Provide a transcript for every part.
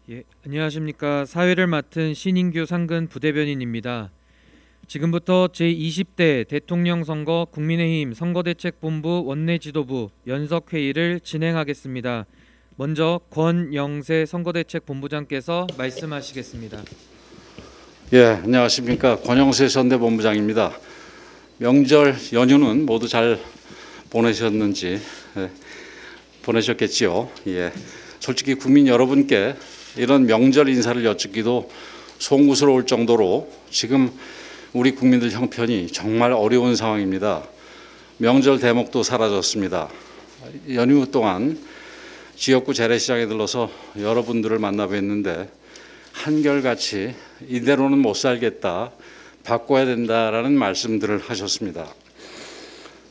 예, 안녕하십니까. 사회를 맡은 신인규 상근 부대변인입니다. 지금부터 제20대 대통령 선거 국민의힘 선거대책본부 원내지도부 연석회의를 진행하겠습니다. 먼저 권영세 선거대책본부장께서 말씀하시겠습니다. 예, 안녕하십니까. 권영세 선대본부장입니다. 명절 연휴는 모두 잘 보내셨는지 보내셨겠지요. 예, 솔직히 국민 여러분께 이런 명절 인사를 여쭙기도 송구스러울 정도로 지금 우리 국민들 형편이 정말 어려운 상황입니다. 명절 대목도 사라졌습니다. 연휴 동안 지역구 재래시장에 들러서 여러분들을 만나 뵀는데 한결같이 이대로는 못 살겠다, 바꿔야 된다라는 말씀들을 하셨습니다.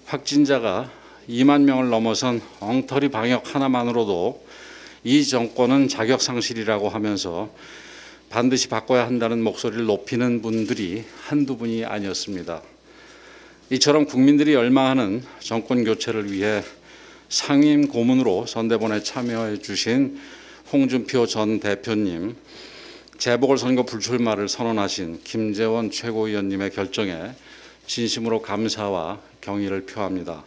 확진자가 2만 명을 넘어선 엉터리 방역 하나만으로도 이 정권은 자격상실이라고 하면서 반드시 바꿔야 한다는 목소리를 높이는 분들이 한두 분이 아니었습니다. 이처럼 국민들이 열망하는 정권 교체를 위해 상임 고문으로 선대본에 참여해 주신 홍준표 전 대표님, 재보궐선거 불출마를 선언하신 김재원 최고위원님의 결정에 진심으로 감사와 경의를 표합니다.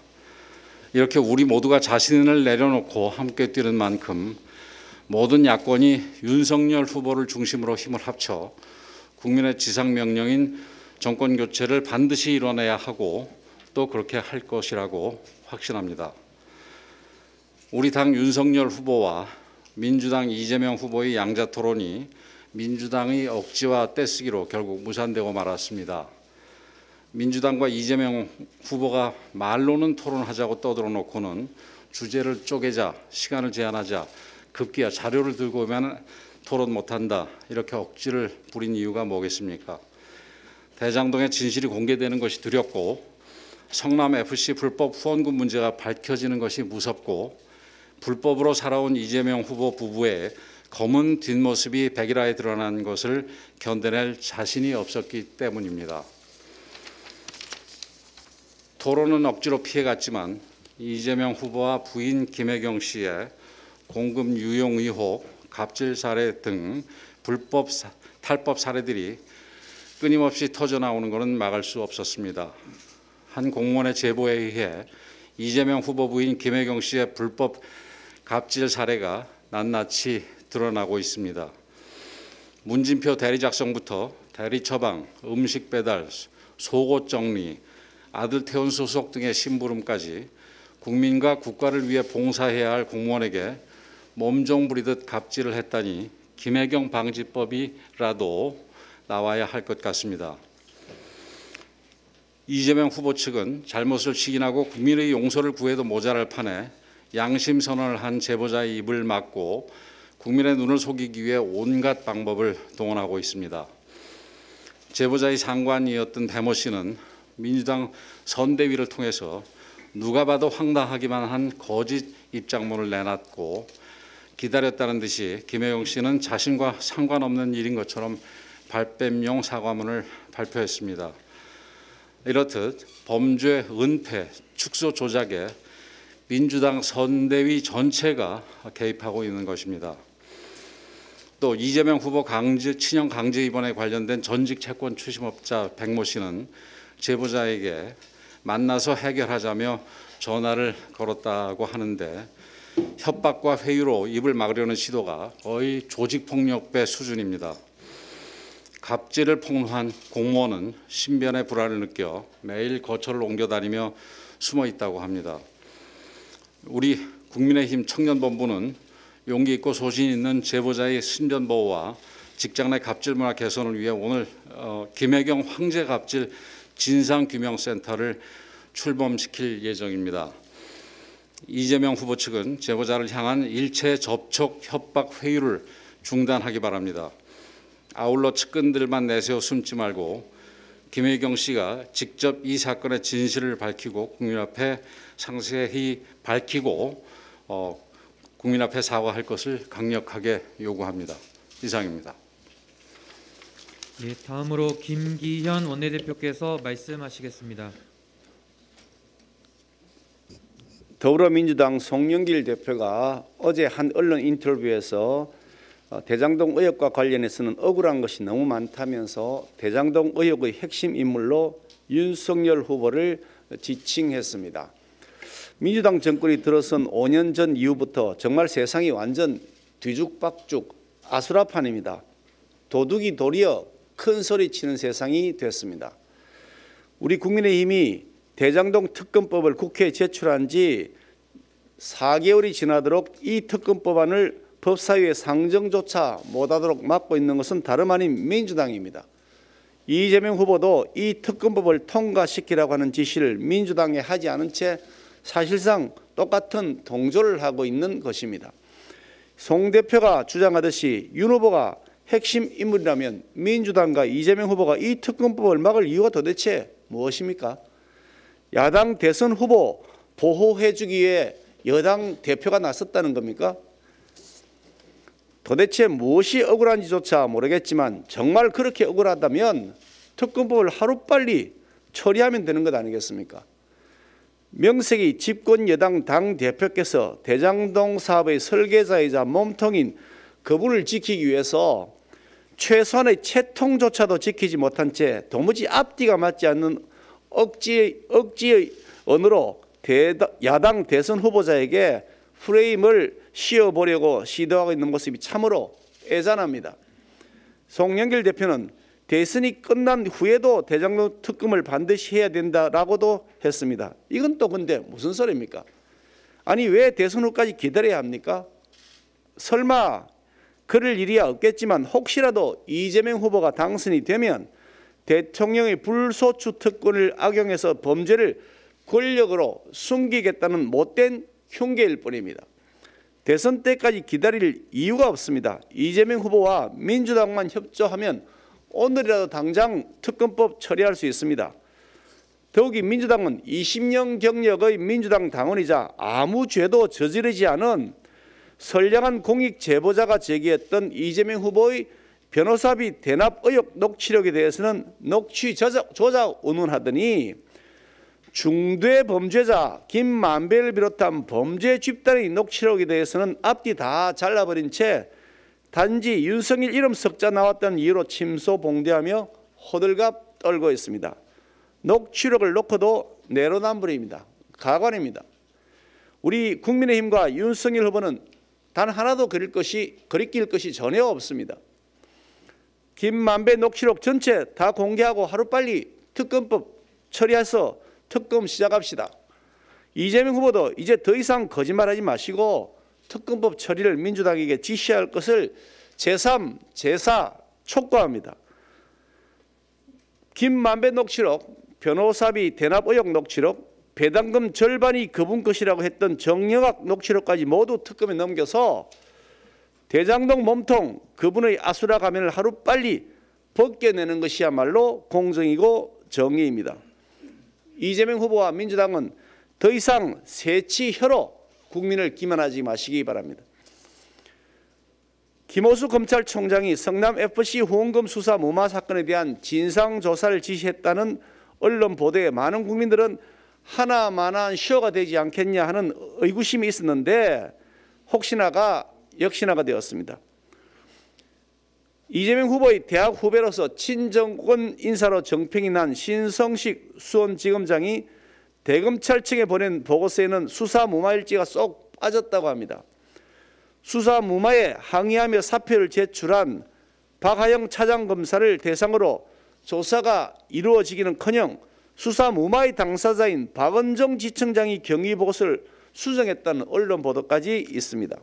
이렇게 우리 모두가 자신을 내려놓고 함께 뛰는 만큼 모든 야권이 윤석열 후보를 중심으로 힘을 합쳐 국민의 지상명령인 정권교체를 반드시 이뤄내야 하고 또 그렇게 할 것이라고 확신합니다. 우리 당 윤석열 후보와 민주당 이재명 후보의 양자토론이 민주당의 억지와 떼쓰기로 결국 무산되고 말았습니다. 민주당과 이재명 후보가 말로는 토론하자고 떠들어 놓고는 주제를 쪼개자, 시간을 제한하자, 급기야 자료를 들고 오면 토론 못한다, 이렇게 억지를 부린 이유가 뭐겠습니까? 대장동의 진실이 공개되는 것이 두렵고 성남FC 불법 후원금 문제가 밝혀지는 것이 무섭고 불법으로 살아온 이재명 후보 부부의 검은 뒷모습이 백일화에 드러난 것을 견뎌낼 자신이 없었기 때문입니다. 토론은 억지로 피해갔지만 이재명 후보와 부인 김혜경 씨의 공금 유용 의혹, 갑질 사례 등 불법 탈법 사례들이 끊임없이 터져나오는 것은 막을 수 없었습니다. 한 공무원의 제보에 의해 이재명 후보 부인 김혜경 씨의 불법 갑질 사례가 낱낱이 드러나고 있습니다. 문진표 대리 작성부터 대리 처방, 음식 배달, 속옷 정리, 아들 태운 소속 등의 심부름까지 국민과 국가를 위해 봉사해야 할 공무원에게 몸종 부리듯 갑질을 했다니 김혜경 방지법이라도 나와야 할 것 같습니다. 이재명 후보 측은 잘못을 시인하고 국민의 용서를 구해도 모자랄 판에 양심 선언을 한 제보자의 입을 막고 국민의 눈을 속이기 위해 온갖 방법을 동원하고 있습니다. 제보자의 상관이었던 배모 씨는 민주당 선대위를 통해서 누가 봐도 황당하기만 한 거짓 입장문을 내놨고 기다렸다는 듯이 김혜경 씨는 자신과 상관없는 일인 것처럼 발뺌용 사과문을 발표했습니다. 이렇듯 범죄, 은폐, 축소 조작에 민주당 선대위 전체가 개입하고 있는 것입니다. 또 이재명 후보 친형 강제 입원에 관련된 전직 채권 추심업자 백모 씨는 제보자에게 만나서 해결하자며 전화를 걸었다고 하는데 협박과 회유로 입을 막으려는 시도가 거의 조직폭력배 수준입니다. 갑질을 폭로한 공무원은 신변의 불안을 느껴 매일 거처를 옮겨다니며 숨어 있다고 합니다. 우리 국민의힘 청년본부는 용기 있고 소신 있는 제보자의 신변 보호와 직장 내 갑질 문화 개선을 위해 오늘 김혜경 황제 갑질 진상규명센터를 출범시킬 예정입니다. 이재명 후보 측은 제보자를 향한 일체 접촉, 협박, 회유를 중단하기 바랍니다. 아울러 측근들만 내세워 숨지 말고 김혜경 씨가 직접 이 사건의 진실을 밝히고 국민 앞에 상세히 밝히고 국민 앞에 사과할 것을 강력하게 요구합니다. 이상입니다. 예, 다음으로 김기현 원내대표께서 말씀하시겠습니다. 더불어민주당 송영길 대표가 어제 한 언론 인터뷰에서 대장동 의혹과 관련해서는 억울한 것이 너무 많다면서 대장동 의혹의 핵심 인물로 윤석열 후보를 지칭했습니다. 민주당 정권이 들어선 5년 전 이후부터 정말 세상이 완전 뒤죽박죽 아수라판입니다. 도둑이 도리어 큰 소리 치는 세상이 됐습니다. 우리 국민의힘이 대장동 특검법을 국회에 제출한 지 4개월이 지나도록 이 특검법안을 법사위에 상정조차 못하도록 막고 있는 것은 다름 아닌 민주당입니다. 이재명 후보도 이 특검법을 통과시키라고 하는 지시를 민주당에 하지 않은 채 사실상 똑같은 동조를 하고 있는 것입니다. 송 대표가 주장하듯이 윤 후보가 핵심 인물이라면 민주당과 이재명 후보가 이 특검법을 막을 이유가 도대체 무엇입니까? 야당 대선 후보 보호해주기 위해 여당 대표가 나섰다는 겁니까? 도대체 무엇이 억울한지조차 모르겠지만 정말 그렇게 억울하다면 특검법을 하루빨리 처리하면 되는 것 아니겠습니까? 명색이 집권 여당 당대표께서 대장동 사업의 설계자이자 몸통인 그분을 지키기 위해서 최소한의 채통조차도 지키지 못한 채 도무지 앞뒤가 맞지 않는 억지의 언어로 야당 대선 후보자에게 프레임을 씌워보려고 시도하고 있는 모습이 참으로 애잔합니다. 송영길 대표는 대선이 끝난 후에도 대장동 특검을 반드시 해야 된다라고도 했습니다. 이건 또 근데 무슨 소리입니까? 아니 왜 대선 후까지 기다려야 합니까? 설마 그럴 일이야 없겠지만 혹시라도 이재명 후보가 당선이 되면 대통령의 불소추 특권을 악용해서 범죄를 권력으로 숨기겠다는 못된 흉계일 뿐입니다. 대선 때까지 기다릴 이유가 없습니다. 이재명 후보와 민주당만 협조하면 오늘이라도 당장 특검법 처리할 수 있습니다. 더욱이 민주당은 20년 경력의 민주당 당원이자 아무 죄도 저지르지 않은 선량한 공익 제보자가 제기했던 이재명 후보의 변호사비 대납 의혹 녹취록에 대해서는 녹취 조작 운운하더니 중대 범죄자 김만배를 비롯한 범죄 집단의 녹취록에 대해서는 앞뒤 다 잘라버린 채 단지 윤석열 이름 석자 나왔다는 이유로 침소봉대하며 호들갑 떨고 있습니다. 녹취록을 놓고도 내로남불입니다. 가관입니다. 우리 국민의힘과 윤석열 후보는 단 하나도 거리낄 것이 전혀 없습니다. 김만배 녹취록 전체 다 공개하고 하루빨리 특검법 처리해서 특검 시작합시다. 이재명 후보도 이제 더 이상 거짓말하지 마시고 특검법 처리를 민주당에게 지시할 것을 제3, 제4 촉구합니다. 김만배 녹취록, 변호사비 대납 의혹 녹취록, 배당금 절반이 그분 것이라고 했던 정영학 녹취록까지 모두 특검에 넘겨서 대장동 몸통 그분의 아수라 가면을 하루빨리 벗겨내는 것이야말로 공정이고 정의입니다. 이재명 후보와 민주당은 더 이상 새치혀로 국민을 기만하지 마시기 바랍니다. 김호수 검찰총장이 성남FC 후원금 수사 무마 사건에 대한 진상조사를 지시했다는 언론 보도에 많은 국민들은 하나만한 쇼가 되지 않겠냐 하는 의구심이 있었는데 혹시나가 역시나가 되었습니다. 이재명 후보의 대학 후배로서 친정권 인사로 정평이 난 신성식 수원지검장이 대검찰 측에 보낸 보고서에는 수사 무마 일지가 쏙 빠졌다고 합니다. 수사 무마에 항의하며 사표를 제출한 박하영 차장검사를 대상으로 조사가 이루어지기는커녕 수사 무마의 당사자인 박은정 지청장이 경위보고서를 수정했다는 언론 보도까지 있습니다.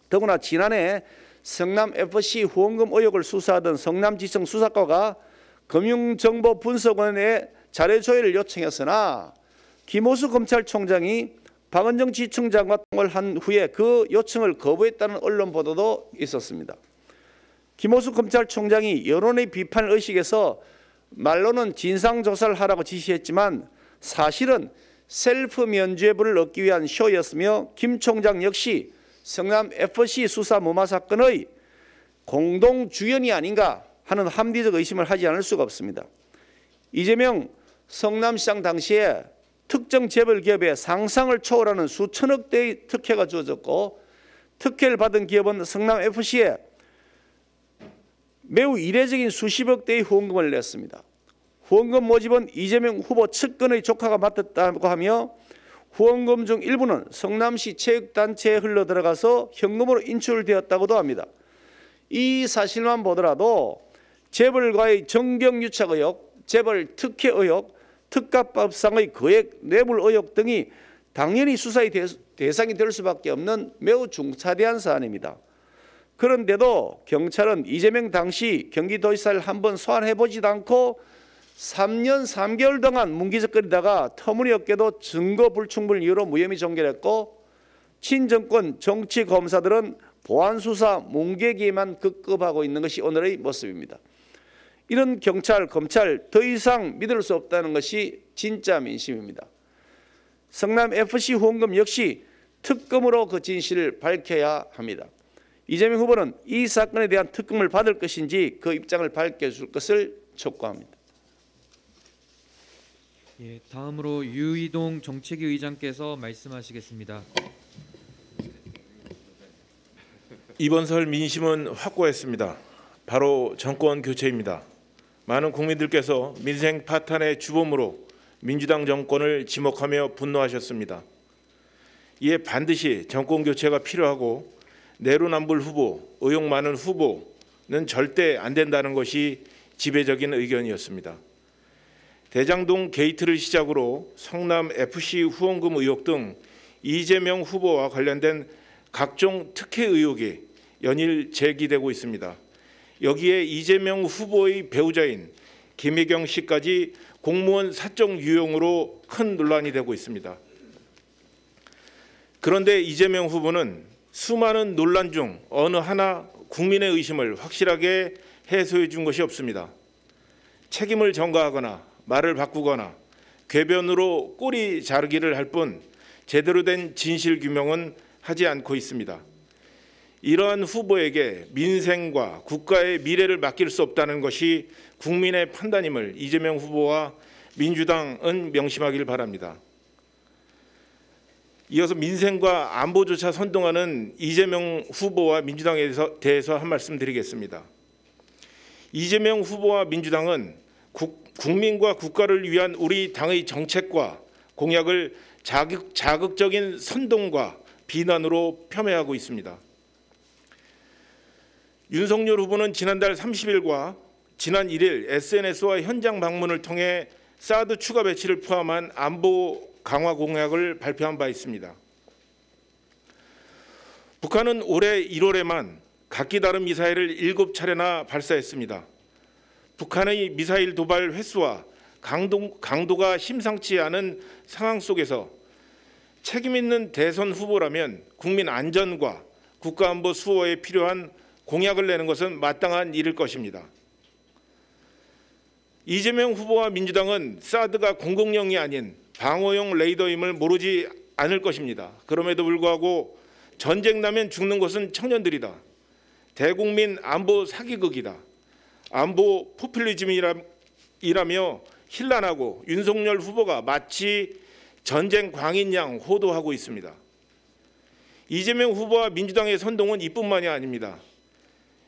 더구나 지난해 성남FC 후원금 의혹을 수사하던 성남지청 수사과가 금융정보분석원에 자료조회를 요청했으나 김호수 검찰총장이 박은정 지청장과 통화를 한 후에 그 요청을 거부했다는 언론 보도도 있었습니다. 김호수 검찰총장이 여론의 비판을 의식해서 말로는 진상조사를 하라고 지시했지만 사실은 셀프 면죄부를 얻기 위한 쇼였으며 김 총장 역시 성남 FC 수사 무마 사건의 공동 주연이 아닌가 하는 합리적 의심을 하지 않을 수가 없습니다. 이재명 성남시장 당시에 특정 재벌 기업에 상상을 초월하는 수천억 대의 특혜가 주어졌고 특혜를 받은 기업은 성남FC에 매우 이례적인 수십억 대의 후원금을 냈습니다. 후원금 모집은 이재명 후보 측근의 조카가 맡았다고 하며 후원금 중 일부는 성남시 체육단체에 흘러들어가서 현금으로 인출되었다고도 합니다. 이 사실만 보더라도 재벌과의 정경유착 의혹, 재벌 특혜 의혹, 특가법상의 거액 뇌물 의혹 등이 당연히 수사의 대상이 될 수밖에 없는 매우 중차대한 사안입니다. 그런데도 경찰은 이재명 당시 경기도지사를 한번 소환해보지도 않고 3년 3개월 동안 문기적거리다가 터무니없게도 증거 불충분을 이유로 무혐의 종결했고 친정권 정치검사들은 보안수사 뭉개기에만 급급하고 있는 것이 오늘의 모습입니다. 이런 경찰, 검찰 더 이상 믿을 수 없다는 것이 진짜 민심입니다. 성남FC 후원금 역시 특검으로 그 진실을 밝혀야 합니다. 이재명 후보는 이 사건에 대한 특검을 받을 것인지 그 입장을 밝혀줄 것을 촉구합니다. 예, 다음으로 유이동 정책위 의장께서 말씀하시겠습니다. 이번 설 민심은 확고했습니다. 바로 정권 교체입니다. 많은 국민들께서 민생 파탄의 주범으로 민주당 정권을 지목하며 분노하셨습니다. 이에 반드시 정권 교체가 필요하고 내로남불 후보, 의혹 많은 후보는 절대 안 된다는 것이 지배적인 의견이었습니다. 대장동 게이트를 시작으로 성남 FC 후원금 의혹 등 이재명 후보와 관련된 각종 특혜 의혹이 연일 제기되고 있습니다. 여기에 이재명 후보의 배우자인 김혜경 씨까지 공무원 사적 유용으로 큰 논란이 되고 있습니다. 그런데 이재명 후보는 수많은 논란 중 어느 하나 국민의 의심을 확실하게 해소해 준 것이 없습니다. 책임을 전가하거나 말을 바꾸거나 궤변으로 꼬리 자르기를 할 뿐 제대로 된 진실 규명은 하지 않고 있습니다. 이러한 후보에게 민생과 국가의 미래를 맡길 수 없다는 것이 국민의 판단임을 이재명 후보와 민주당은 명심하길 바랍니다. 이어서 민생과 안보조차 선동하는 이재명 후보와 민주당에 대해서 한 말씀 드리겠습니다. 이재명 후보와 민주당은 국민과 국가를 위한 우리 당의 정책과 공약을 자극적인 선동과 비난으로 폄훼하고 있습니다. 윤석열 후보는 지난달 30일과 지난 1일 SNS와 현장 방문을 통해 사드 추가 배치를 포함한 안보 강화 공약을 발표한 바 있습니다. 북한은 올해 1월에만 각기 다른 미사일을 7차례나 발사했습니다. 북한의 미사일 도발 횟수와 강도가 심상치 않은 상황 속에서 책임 있는 대선 후보라면 국민 안전과 국가안보 수호에 필요한 공약을 내는 것은 마땅한 일일 것입니다. 이재명 후보와 민주당은 사드가 공공용이 아닌 방어용 레이더임을 모르지 않을 것입니다. 그럼에도 불구하고 전쟁 나면 죽는 것은 청년들이다. 대국민 안보 사기극이다. 안보 포퓰리즘이라며 힐난하고 윤석열 후보가 마치 전쟁 광인 양 호도하고 있습니다. 이재명 후보와 민주당의 선동은 이뿐만이 아닙니다.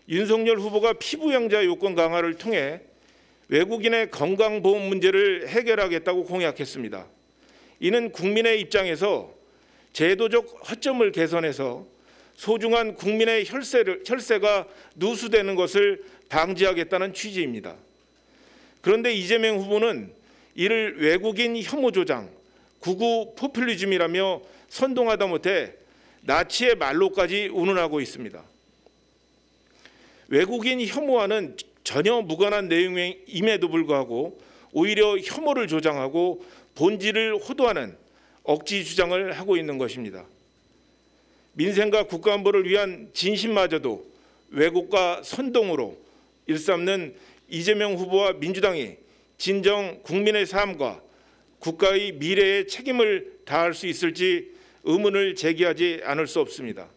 윤석열 후보가 피부양자 요건 강화를 통해 외국인의 건강보험 문제를 해결하겠다고 공약했습니다. 이는 국민의 입장에서 제도적 허점을 개선해서 소중한 국민의 혈세가 누수되는 것을 방지하겠다는 취지입니다. 그런데 이재명 후보는 이를 외국인 혐오 조장, 극우 포퓰리즘이라며 선동하다 못해 나치의 말로까지 운운하고 있습니다. 외국인 혐오와는 전혀 무관한 내용임에도 불구하고 오히려 혐오를 조장하고 본질을 호도하는 억지 주장을 하고 있는 것입니다. 민생과 국가안보를 위한 진심마저도 왜곡과 선동으로 일삼는 이재명 후보와 민주당이 진정 국민의 삶과 국가의 미래에 책임을 다할 수 있을지 의문을 제기하지 않을 수 없습니다.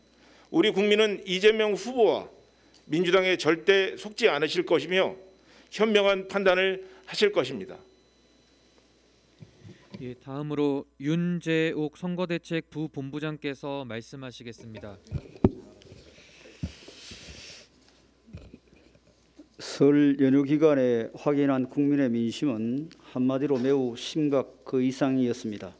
우리 국민은 이재명 후보와 민주당에 절대 속지 않으실 것이며 현명한 판단을 하실 것입니다. 예, 다음으로 윤재옥 선거대책 부본부장께서 말씀하시겠습니다. 설 연휴 기간에 확인한 국민의 민심은 한마디로 매우 심각 그 이상이었습니다.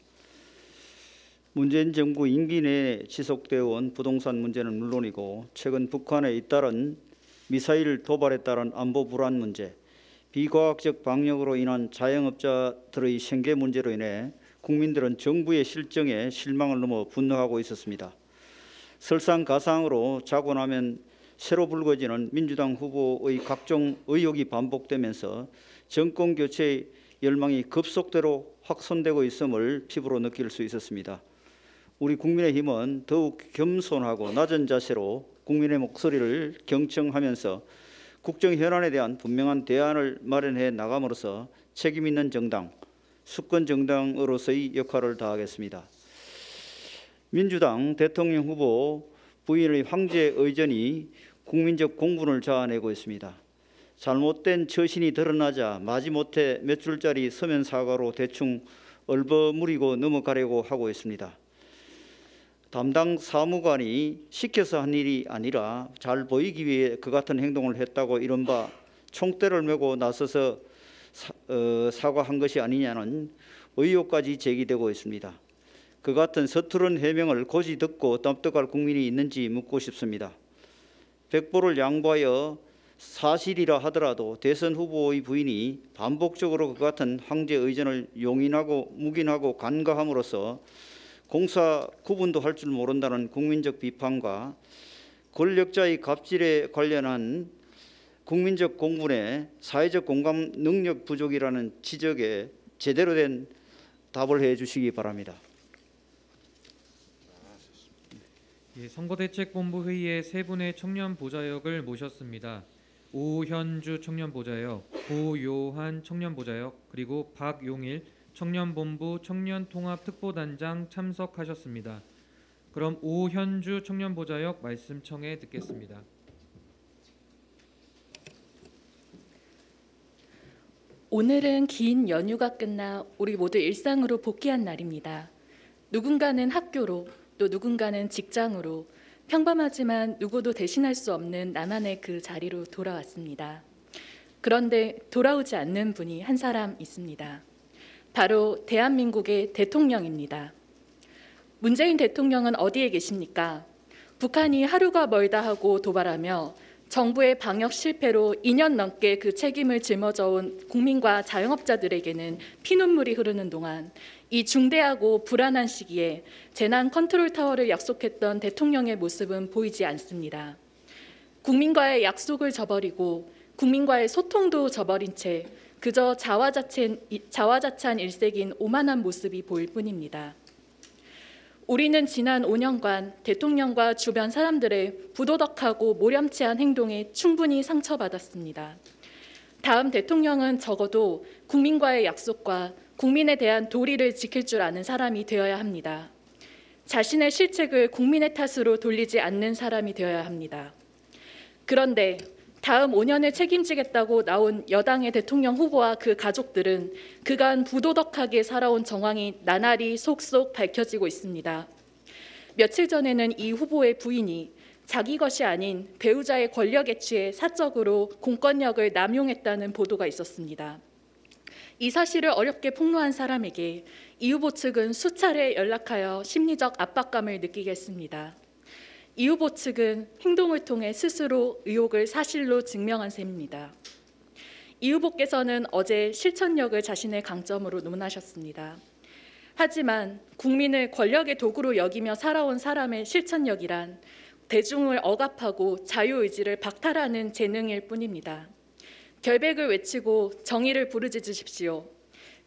문재인 정부 임기 내에 지속되어 온 부동산 문제는 물론이고 최근 북한에 잇따른 미사일 도발에 따른 안보 불안 문제, 비과학적 방역으로 인한 자영업자들의 생계 문제로 인해 국민들은 정부의 실정에 실망을 넘어 분노하고 있었습니다. 설상가상으로 자고 나면 새로 불거지는 민주당 후보의 각종 의혹이 반복되면서 정권 교체의 열망이 급속도로 확산되고 있음을 피부로 느낄 수 있었습니다. 우리 국민의힘은 더욱 겸손하고 낮은 자세로 국민의 목소리를 경청하면서 국정 현안에 대한 분명한 대안을 마련해 나감으로써 책임 있는 정당, 수권 정당으로서의 역할을 다하겠습니다. 민주당 대통령 후보 부인의 황제 의전이 국민적 공분을 자아내고 있습니다. 잘못된 처신이 드러나자 마지못해 몇 줄짜리 서면 사과로 대충 얼버무리고 넘어가려고 하고 있습니다. 담당 사무관이 시켜서 한 일이 아니라 잘 보이기 위해 그 같은 행동을 했다고 이른바 총대를 메고 나서서 사과한 것이 아니냐는 의혹까지 제기되고 있습니다. 그 같은 서투른 해명을 고지 듣고 납득할 국민이 있는지 묻고 싶습니다. 백보를 양보하여 사실이라 하더라도 대선 후보의 부인이 반복적으로 그 같은 황제 의전을 용인하고 묵인하고 간과함으로써 공사 구분도 할 줄 모른다는 국민적 비판과 권력자의 갑질에 관련한 국민적 공분에 사회적 공감 능력 부족이라는 지적에 제대로 된 답을 해 주시기 바랍니다. 예, 선거대책본부 회의에 세 분의 청년 보좌역을 모셨습니다. 오현주 청년 보좌역, 고요한 청년 보좌역, 그리고 박용일 청년본부 청년통합특보단장 참석하셨습니다. 그럼 오현주 청년보좌역 말씀 청해 듣겠습니다. 오늘은 긴 연휴가 끝나 우리 모두 일상으로 복귀한 날입니다. 누군가는 학교로, 또 누군가는 직장으로 평범하지만 누구도 대신할 수 없는 나만의 그 자리로 돌아왔습니다. 그런데 돌아오지 않는 분이 한 사람 있습니다. 바로 대한민국의 대통령입니다. 문재인 대통령은 어디에 계십니까? 북한이 하루가 멀다 하고 도발하며 정부의 방역 실패로 2년 넘게 그 책임을 짊어져온 국민과 자영업자들에게는 피눈물이 흐르는 동안 이 중대하고 불안한 시기에 재난 컨트롤 타워를 약속했던 대통령의 모습은 보이지 않습니다. 국민과의 약속을 저버리고 국민과의 소통도 저버린 채 그저 자화자찬 일색인 오만한 모습이 보일 뿐입니다. 우리는 지난 5년간 대통령과 주변 사람들의 부도덕하고 모렴치한 행동에 충분히 상처받았습니다. 다음 대통령은 적어도 국민과의 약속과 국민에 대한 도리를 지킬 줄 아는 사람이 되어야 합니다. 자신의 실책을 국민의 탓으로 돌리지 않는 사람이 되어야 합니다. 그런데 다음 5년을 책임지겠다고 나온 여당의 대통령 후보와 그 가족들은 그간 부도덕하게 살아온 정황이 나날이 속속 밝혀지고 있습니다. 며칠 전에는 이 후보의 부인이 자기 것이 아닌 배우자의 권력에 취해 사적으로 공권력을 남용했다는 보도가 있었습니다. 이 사실을 어렵게 폭로한 사람에게 이 후보 측은 수차례 연락하여 심리적 압박감을 느끼게 했습니다. 이 후보 측은 행동을 통해 스스로 의혹을 사실로 증명한 셈입니다. 이 후보께서는 어제 실천력을 자신의 강점으로 논하셨습니다. 하지만 국민을 권력의 도구로 여기며 살아온 사람의 실천력이란 대중을 억압하고 자유의지를 박탈하는 재능일 뿐입니다. 결백을 외치고 정의를 부르짖으십시오.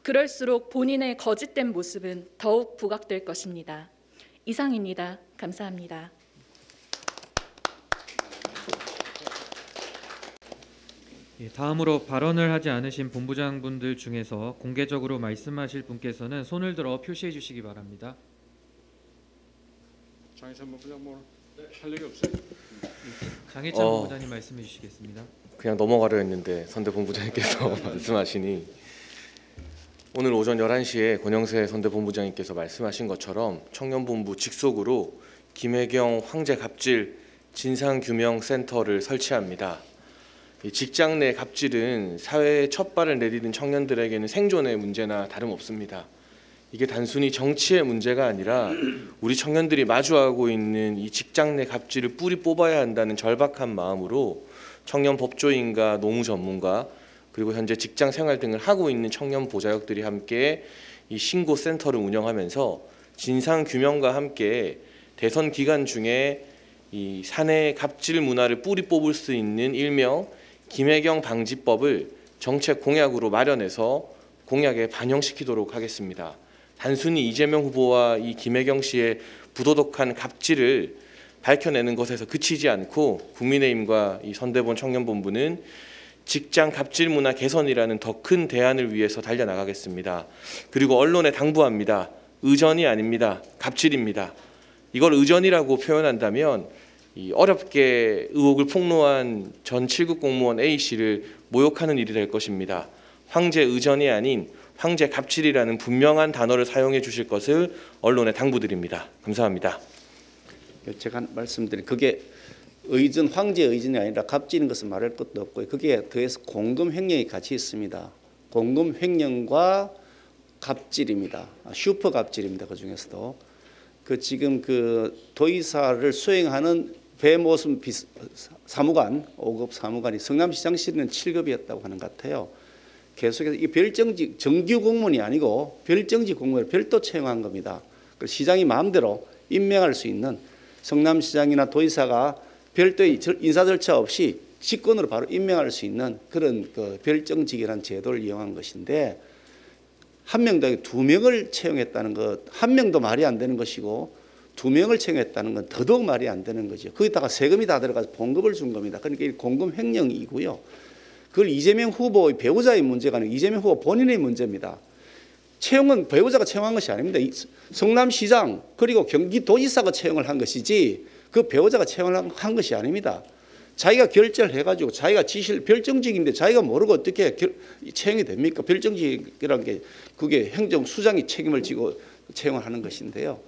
그럴수록 본인의 거짓된 모습은 더욱 부각될 것입니다. 이상입니다. 감사합니다. 예, 다음으로 발언을 하지 않으신 본부장분들 중에서 공개적으로 말씀하실 분께서는 손을 들어 표시해 주시기 바랍니다. 장희찬 본부장 할 얘기 없어요? 장혜찬 본부장님 말씀해 주시겠습니다. 그냥 넘어가려 했는데 선대 본부장님께서 말씀하시니 오늘 오전 11시에 권영세 선대 본부장님께서 말씀하신 것처럼 청년본부 직속으로 김혜경 황제 갑질 진상규명센터를 설치합니다. 이 직장 내 갑질은 사회에 첫 발을 내디딘 청년들에게는 생존의 문제나 다름없습니다. 이게 단순히 정치의 문제가 아니라 우리 청년들이 마주하고 있는 이 직장 내 갑질을 뿌리 뽑아야 한다는 절박한 마음으로 청년 법조인과 노무 전문가 그리고 현재 직장 생활 등을 하고 있는 청년 보좌역들이 함께 이 신고 센터를 운영하면서 진상 규명과 함께 대선 기간 중에 이 사내 갑질 문화를 뿌리 뽑을 수 있는 일명 김혜경 방지법을 정책 공약으로 마련해서 공약에 반영시키도록 하겠습니다. 단순히 이재명 후보와 이 김혜경 씨의 부도덕한 갑질을 밝혀내는 것에서 그치지 않고 국민의힘과 이 선대본 청년본부는 직장 갑질 문화 개선이라는 더 큰 대안을 위해서 달려나가겠습니다. 그리고 언론에 당부합니다. 의전이 아닙니다. 갑질입니다. 이걸 의전이라고 표현한다면 이 어렵게 의혹을 폭로한 전 7급 공무원 A씨를 모욕하는 일이 될 것입니다. 황제 의전이 아닌 황제 갑질이라는 분명한 단어를 사용해 주실 것을 언론에 당부드립니다. 감사합니다. 제가 말씀드린 그게 의전, 황제 의전이 아니라 갑질인 것은 말할 것도 없고요. 거기에 더해서 공금 횡령이 같이 있습니다. 공금 횡령과 갑질입니다. 슈퍼 갑질입니다. 그 중에서도 그 지금 그 도의사를 수행하는 배모순 사무관, 5급 사무관이 성남시장실은 7급이었다고 하는 것 같아요. 계속해서 이 별정직 정규 공무원이 아니고 별정직 공무원을 별도 채용한 겁니다. 그 시장이 마음대로 임명할 수 있는 성남시장이나 도의사가 별도의 인사 절차 없이 직권으로 바로 임명할 수 있는 그런 그 별정직이라는 제도를 이용한 것인데 한 명도 아니고 2명을 채용했다는 것, 한 명도 말이 안 되는 것이고 2명을 채용했다는 건 더더욱 말이 안 되는 거죠. 거기다가 세금이 다 들어가서 봉급을 준 겁니다. 그러니까 공금 횡령이고요. 그걸 이재명 후보의 배우자의 문제가 아니고 이재명 후보 본인의 문제입니다. 채용은 배우자가 채용한 것이 아닙니다. 성남시장 그리고 경기도지사가 채용을 한 것이지 그 배우자가 채용을 한 것이 아닙니다. 자기가 결재를 해가지고 자기가 지시를 별정직인데 자기가 모르고 어떻게 채용이 됩니까? 별정직이라는 게 그게 행정수장이 책임을 지고 채용을 하는 것인데요.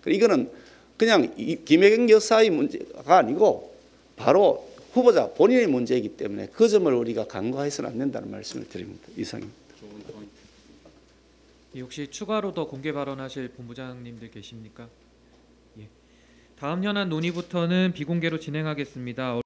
이거는 그냥 김혜경 여사의 문제가 아니고 바로 후보자 본인의 문제이기 때문에 그 점을 우리가 간과해서는 안 된다는 말씀을 드립니다. 이상입니다. 혹시 추가로 더 공개 발언하실 본부장님들 계십니까? 예. 다음 현안 논의부터는 비공개로 진행하겠습니다.